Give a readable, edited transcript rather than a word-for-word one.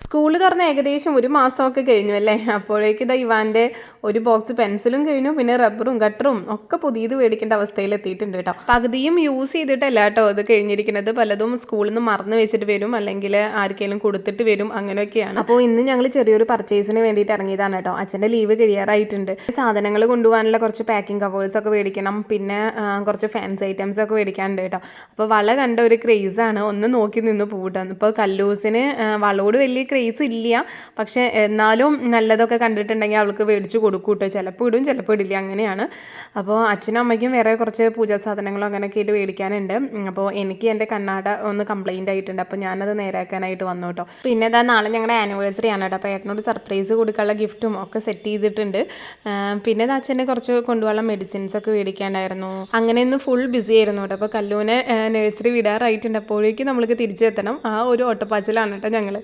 School തുറന്ന് ഏകദേശം ഒരു മാസമൊക്കെ കഴിഞ്ഞു അല്ലേ. അപ്പോഴേക്ക് ഇതാ ഇവാൻ്റെ ഒരു ബോക്സ് പെൻസിലും കഴിഞ്ഞു, പിന്നെ റബ്ബറും കട്ടറും ഒക്കെ പുതിയത് മേടിക്കേണ്ട അവസ്ഥയിൽ എത്തിയിട്ടുണ്ട് കേട്ടോ. പകുതിയും യൂസ് ചെയ്തിട്ടല്ല കേട്ടോ ഇത് കഴിഞ്ഞിരിക്കുന്നത്. പലതും സ്കൂളിൽ നിന്ന് മറന്നു വെച്ചിട്ട് വരും, അല്ലെങ്കിൽ ആർക്കെങ്കിലും കൊടുത്തിട്ട് വരും, അങ്ങനെയൊക്കെയാണ്. അപ്പോൾ ഇന്ന് ഞങ്ങൾ ചെറിയൊരു പർച്ചേസിന് വേണ്ടിയിട്ട് ഇറങ്ങിയതാണ് കേട്ടോ. അച്ഛൻ്റെ ലീവ് കഴിയാറായിട്ടുണ്ട്. സാധനങ്ങൾ കൊണ്ടുപോകാനുള്ള കുറച്ച് പാക്കിംഗ് കവേഴ്സൊക്കെ മേടിക്കണം, പിന്നെ കുറച്ച് ഫാൻസി ഐറ്റംസ് ഒക്കെ മേടിക്കാനുണ്ട് കേട്ടോ. അപ്പോൾ വള കണ്ട ഒരു ക്രേസാണ്, ഒന്ന് നോക്കി നിന്ന് പോകട്ടോ. ഇപ്പോൾ കല്ലൂസിന് വളോട് വലിയ ക്രേസ് ഇല്ല, പക്ഷേ എന്നാലും നല്ലതൊക്കെ കണ്ടിട്ടുണ്ടെങ്കിൽ അവൾക്ക് മേടിച്ച് കൊടുക്കും കേട്ടോ. ചിലപ്പോൾ ഇടും, ചിലപ്പോൾ ഇടില്ല, അങ്ങനെയാണ്. അപ്പോൾ അച്ഛനും അമ്മയ്ക്കും വേറെ കുറച്ച് പൂജാ സാധനങ്ങളും അങ്ങനെയൊക്കെ ആയിട്ട് മേടിക്കാനുണ്ട്. അപ്പോൾ എനിക്ക് എൻ്റെ കണ്ണാട ഒന്ന് കംപ്ലൈൻ്റ് ആയിട്ടുണ്ട്, അപ്പോൾ ഞാനത് നേരാക്കാനായിട്ട് വന്നു കേട്ടോ. പിന്നെ ഇതാ നാളെ ഞങ്ങളുടെ ആനിവേഴ്സറി ആണ് കേട്ടോ. അപ്പോൾ ഏട്ടനോട് സർപ്രൈസ് കൊടുക്കാനുള്ള ഗിഫ്റ്റും ഒക്കെ സെറ്റ് ചെയ്തിട്ടുണ്ട്. പിന്നെ അച്ഛൻ്റെ കുറച്ച് കൊണ്ടുപോകാനുള്ള മെഡിസിൻസ് ഒക്കെ മേടിക്കാണ്ടായിരുന്നു. അങ്ങനെ ഒന്ന് ഫുൾ ബിസി ആയിരുന്നു കേട്ടോ. അപ്പോൾ കല്ലൂനെ നഴ്സറി വിടാറായിട്ടുണ്ട്. അപ്പോഴേക്കും നമ്മൾക്ക് തിരിച്ചെത്തണം. ആ ഒരു ഓട്ടപ്പാച്ചിലാണ് കേട്ടോ ഞങ്ങൾ.